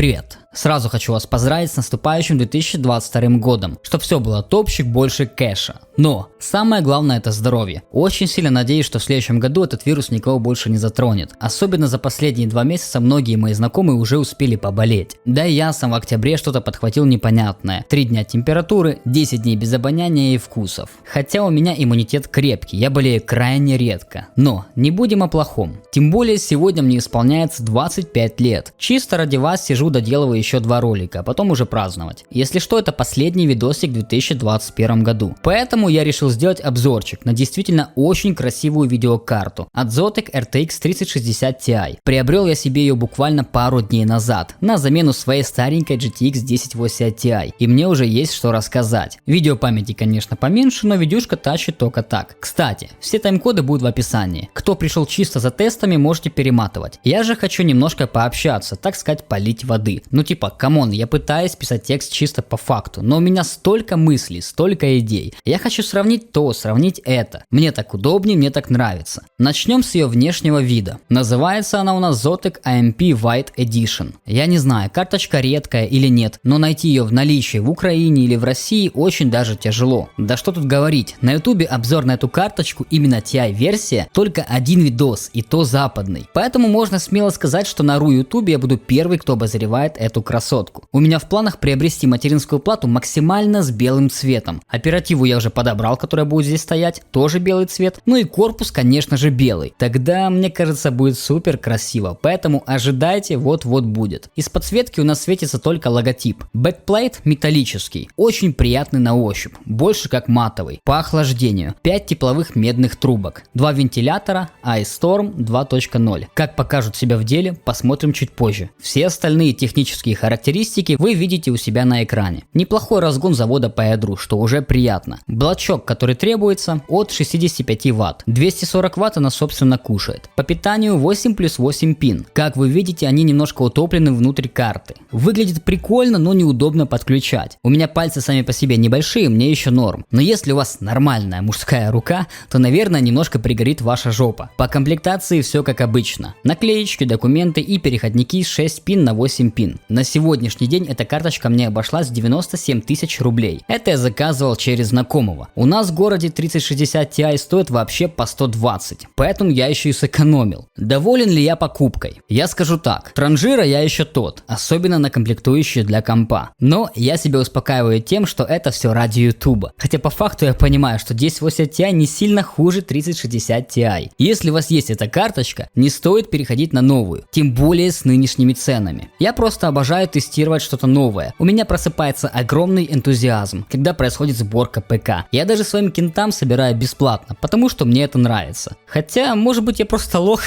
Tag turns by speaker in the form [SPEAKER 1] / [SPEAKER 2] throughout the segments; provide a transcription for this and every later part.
[SPEAKER 1] Привет! Сразу хочу вас поздравить с наступающим 2022 годом, чтобы все было топчик, больше кэша. Но самое главное — это здоровье. Очень сильно надеюсь, что в следующем году этот вирус никого больше не затронет. Особенно за последние 2 месяца многие мои знакомые уже успели поболеть. Да и я сам в октябре что-то подхватил непонятное. 3 дня температуры, 10 дней без обоняния и вкусов. Хотя у меня иммунитет крепкий, я болею крайне редко. Но не будем о плохом. Тем более сегодня мне исполняется 25 лет. Чисто ради вас сижу, доделываю еще 2 ролика, а потом уже праздновать. Если что, это последний видосик в 2021 году. Поэтому я решил сделать обзорчик на действительно очень красивую видеокарту от Zotac RTX 3060 Ti. Приобрел я себе ее буквально пару дней назад, на замену своей старенькой GTX 1080 Ti. И мне уже есть что рассказать. Видеопамяти, конечно, поменьше, но видюшка тащит только так. Кстати, все тайм-коды будут в описании. Кто пришел чисто за тестами, можете перематывать. Я же хочу немножко пообщаться, так сказать, полить воды. Ну типа, камон, я пытаюсь писать текст чисто по факту, но у меня столько мыслей, столько идей. Я хочу сравнить то, сравнить это. Мне так удобнее, мне так нравится. Начнем с ее внешнего вида. Называется она у нас Zotac AMP White Edition. Я не знаю, карточка редкая или нет, но найти ее в наличии в Украине или в России очень даже тяжело. Да что тут говорить, на ютубе обзор на эту карточку, именно TI версия, только один видос, и то западный. Поэтому можно смело сказать, что на ютубе я буду первый, кто обозревает эту красотку. У меня в планах приобрести материнскую плату максимально с белым цветом. Оперативу я уже подобрал, которая будет здесь стоять, тоже белый цвет. Ну и корпус, конечно же, белый. Тогда, мне кажется, будет супер красиво. Поэтому ожидайте, вот-вот будет. Из подсветки у нас светится только логотип. Бэкплейт металлический, очень приятный на ощупь, больше как матовый. По охлаждению 5 тепловых медных трубок, 2 вентилятора, Ice Storm 2.0. Как покажут себя в деле, посмотрим чуть позже. Все остальные технические характеристики вы видите у себя на экране. Неплохой разгон завода по ядру, что уже приятно. Блочок, который требуется, от 65 Вт. 240 Вт она собственно кушает. По питанию 8+8 пин. Как вы видите, они немножко утоплены внутрь карты. Выглядит прикольно, но неудобно подключать. У меня пальцы сами по себе небольшие, мне еще норм. Но если у вас нормальная мужская рука, то, наверное, немножко пригорит ваша жопа. По комплектации все как обычно. Наклеечки, документы и переходники 6 пин на 8 пин. На сегодняшний день эта карточка мне обошлась в 97 тысяч рублей. Это я заказывал через знакомого. У нас в городе 3060 Ti стоит вообще по 120, поэтому я еще и сэкономил. Доволен ли я покупкой? Я скажу так, транжира я еще тот, особенно на комплектующие для компа. Но я себя успокаиваю тем, что это все ради ютуба. Хотя по факту я понимаю, что 1080 Ti не сильно хуже 3060 Ti. Если у вас есть эта карточка, не стоит переходить на новую, тем более с нынешними ценами. Я просто обожаю тестировать что-то новое. У меня просыпается огромный энтузиазм, когда происходит сборка ПК. Я даже своим кентам собираю бесплатно, потому что мне это нравится. Хотя, может быть, я просто лох.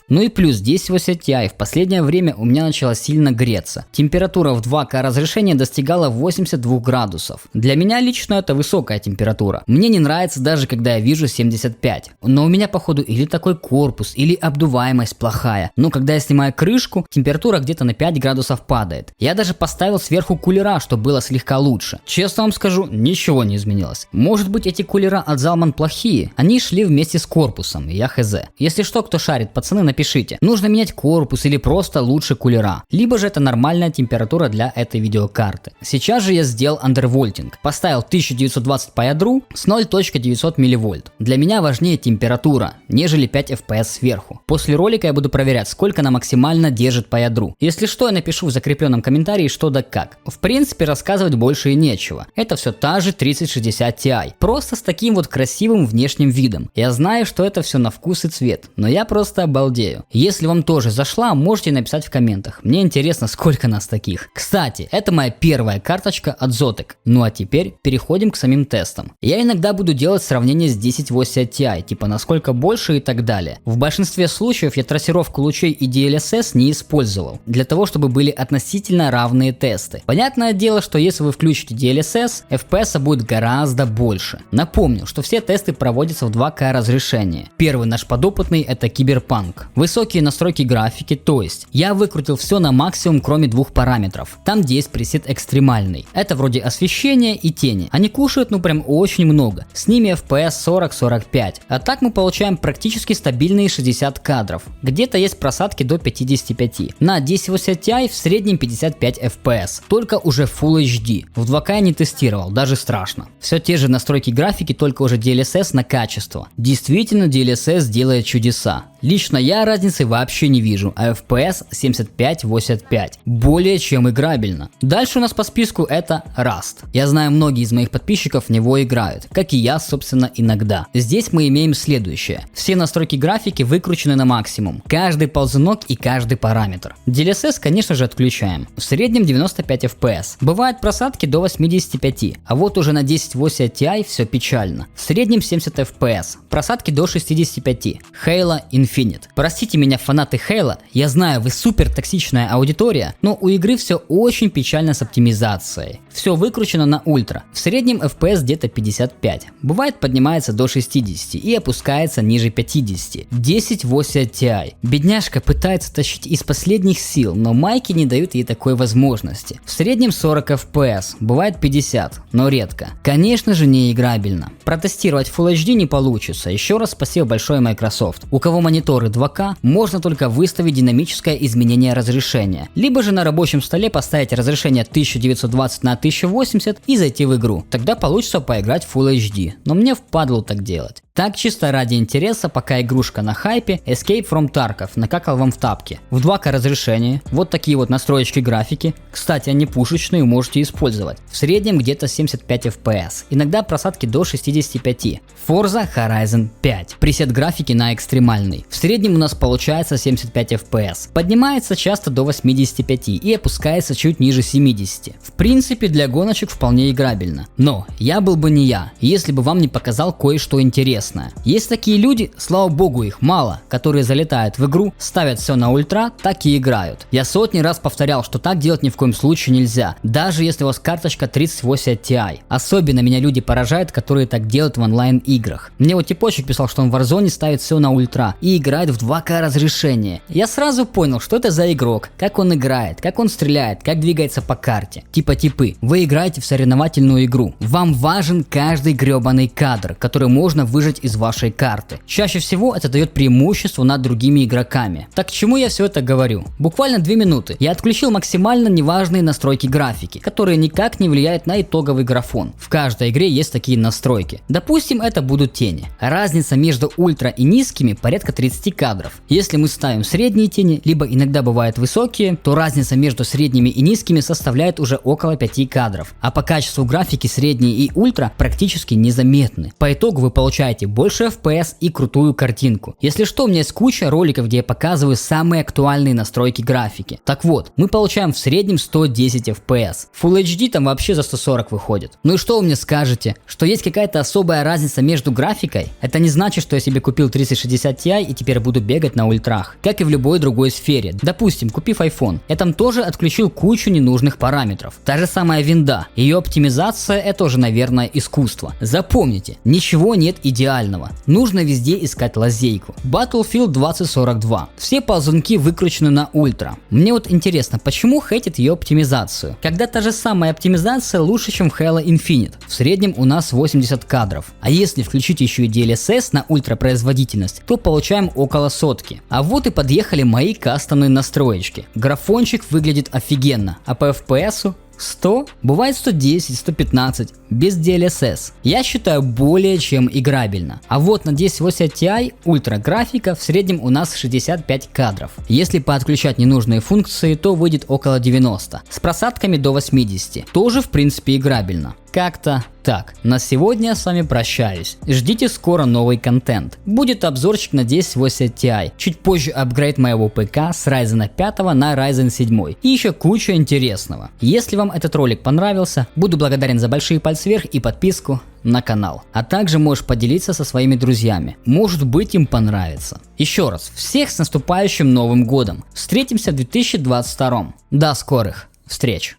[SPEAKER 1] Ну и плюс 1080 Ti в последнее время у меня начала сильно греться. Температура в 2К разрешения достигала 82 градусов. Для меня лично это высокая температура. Мне не нравится даже когда я вижу 75. Но у меня походу или такой корпус, или обдуваемость плохая. Но когда я снимаю крышку, температура где-то на 5 градусов падает. Я даже поставил сверху кулера, чтобы было слегка лучше. Честно вам скажу, ничего не изменилось. Может быть, эти кулера от Zalman плохие? Они шли вместе с корпусом, я хз. Если что, кто шарит, пацаны, напишите, нужно менять корпус или просто лучше кулера, либо же это нормальная температура для этой видеокарты. Сейчас же я сделал андервольтинг, поставил 1920 по ядру с 0.900 мВ. Для меня важнее температура, нежели 5 FPS сверху. После ролика я буду проверять, сколько она максимально держит по ядру. Если что, я напишу в закрепленном комментарии что да как. В принципе, рассказывать больше и нечего. Это все та же 3060 Ti, просто с таким вот красивым внешним видом. Я знаю, что это все на вкус и цвет, но я просто обалдею. Если вам тоже зашла, можете написать в комментах. Мне интересно, сколько нас таких. Кстати, это моя первая карточка от Zotac. Ну а теперь переходим к самим тестам. Я иногда буду делать сравнение с 1080 Ti, типа насколько больше и так далее. В большинстве случаев я трассировку лучей и DLSS не использовал, для того, чтобы были относительно равные тесты. Понятное дело, что если вы включите DLSS, FPS будет гораздо больше. Напомню, что все тесты проводятся в 2К разрешении. Первый наш подопытный — это Cyberpunk. Высокие настройки графики, то есть я выкрутил все на максимум, кроме двух параметров. Там, где есть пресет экстремальный. Это вроде освещения и тени. Они кушают ну прям очень много. С ними FPS 40-45. А так мы получаем практически стабильные 60 кадров. Где-то есть просадки до 55. На 1080 Ti в среднем 55 FPS. Только уже Full HD. В 2К я не тестировал, даже страшно. Все те же настройки графики, только уже DLSS на качество. Действительно, DLSS делает чудеса. Лично я разницы вообще не вижу, а FPS 75-85. Более чем играбельно. Дальше у нас по списку это Rust. Я знаю, многие из моих подписчиков в него играют, как и я, собственно, иногда. Здесь мы имеем следующее. Все настройки графики выкручены на максимум. Каждый ползунок и каждый параметр. DLSS, конечно же, отключаем. В среднем 95 FPS. Бывают просадки до 85, а вот уже на 1080 Ti все печально. В среднем 70 FPS. Просадки до 65. Halo Infinite. Простите меня, фанаты Halo, я знаю, вы супер токсичная аудитория, но у игры все очень печально с оптимизацией. Все выкручено на ультра. В среднем FPS где-то 55. Бывает поднимается до 60 и опускается ниже 50. 1080 Ti. Бедняжка пытается тащить из последних сил, но майки не дают ей такой возможности. В среднем 40 FPS. Бывает 50, но редко. Конечно же, не играбельно. Протестировать Full HD не получится. Еще раз спасибо большое Microsoft. У кого мониторы 2К, можно только выставить динамическое изменение разрешения. Либо же на рабочем столе поставить разрешение 1920 на 1080 и зайти в игру. Тогда получится поиграть в Full HD. Но мне впадло так делать. Так чисто ради интереса, пока игрушка на хайпе, Escape from Tarkov накакал вам в тапке. В 2К разрешении, вот такие вот настроечки графики. Кстати, они пушечные, можете использовать. В среднем где-то 75 FPS, иногда просадки до 65. Forza Horizon 5. Пресет графики на экстремальный. В среднем у нас получается 75 FPS. Поднимается часто до 85 и опускается чуть ниже 70. В принципе, для гоночек вполне играбельно. Но я был бы не я, если бы вам не показал кое-что интересное. Есть такие люди, слава богу их мало, которые залетают в игру, ставят все на ультра, так и играют. Я сотни раз повторял, что так делать ни в коем случае нельзя, даже если у вас карточка 3080 Ti. Особенно меня люди поражают, которые так делают в онлайн играх. Мне вот типочек писал, что он в Warzone ставит все на ультра и играет в 2К разрешение. Я сразу понял, что это за игрок, как он играет, как он стреляет, как двигается по карте. Типа типы, вы играете в соревновательную игру. Вам важен каждый гребаный кадр, который можно выжать из вашей карты. Чаще всего это дает преимущество над другими игроками. Так к чему я все это говорю? Буквально 2 минуты. Я отключил максимально неважные настройки графики, которые никак не влияют на итоговый графон. В каждой игре есть такие настройки. Допустим, это будут тени. Разница между ультра и низкими порядка 30 кадров. Если мы ставим средние тени, либо иногда бывают высокие, то разница между средними и низкими составляет уже около 5 кадров. А по качеству графики средние и ультра практически незаметны. По итогу вы получаете больше FPS и крутую картинку. Если что, у меня есть куча роликов, где я показываю самые актуальные настройки графики. Так вот, мы получаем в среднем 110 FPS. Full HD там вообще за 140 выходит. Ну и что вы мне скажете? Что есть какая-то особая разница между графикой? Это не значит, что я себе купил 3060 Ti и теперь буду бегать на ультрах. Как и в любой другой сфере. Допустим, купив iPhone, я там тоже отключил кучу ненужных параметров. Та же самая винда. Ее оптимизация — это тоже, наверное, искусство. Запомните, ничего нет идеального. Нужно везде искать лазейку. Battlefield 2042. Все ползунки выкручены на ультра. Мне вот интересно, почему хейтят ее оптимизацию? Когда та же самая оптимизация лучше, чем в Halo Infinite. В среднем у нас 80 кадров. А если включить еще и DLSS на ультрапроизводительность, то получаем около сотки. А вот и подъехали мои кастомные настроечки. Графончик выглядит офигенно, а по FPS 100, бывает 110, 115, без DLSS. Я считаю более чем играбельно. А вот на 1080 Ti ультра графика в среднем у нас 65 кадров. Если поотключать ненужные функции, то выйдет около 90, с просадками до 80. Тоже в принципе играбельно. Как-то так. На сегодня я с вами прощаюсь. Ждите скоро новый контент. Будет обзорчик на 1080 Ti. Чуть позже апгрейд моего ПК с Ryzen 5 на Ryzen 7. И еще куча интересного. Если вам этот ролик понравился, буду благодарен за большие пальцы вверх и подписку на канал. А также можешь поделиться со своими друзьями. Может быть, им понравится. Еще раз, всех с наступающим Новым годом. Встретимся в 2022. До скорых встреч.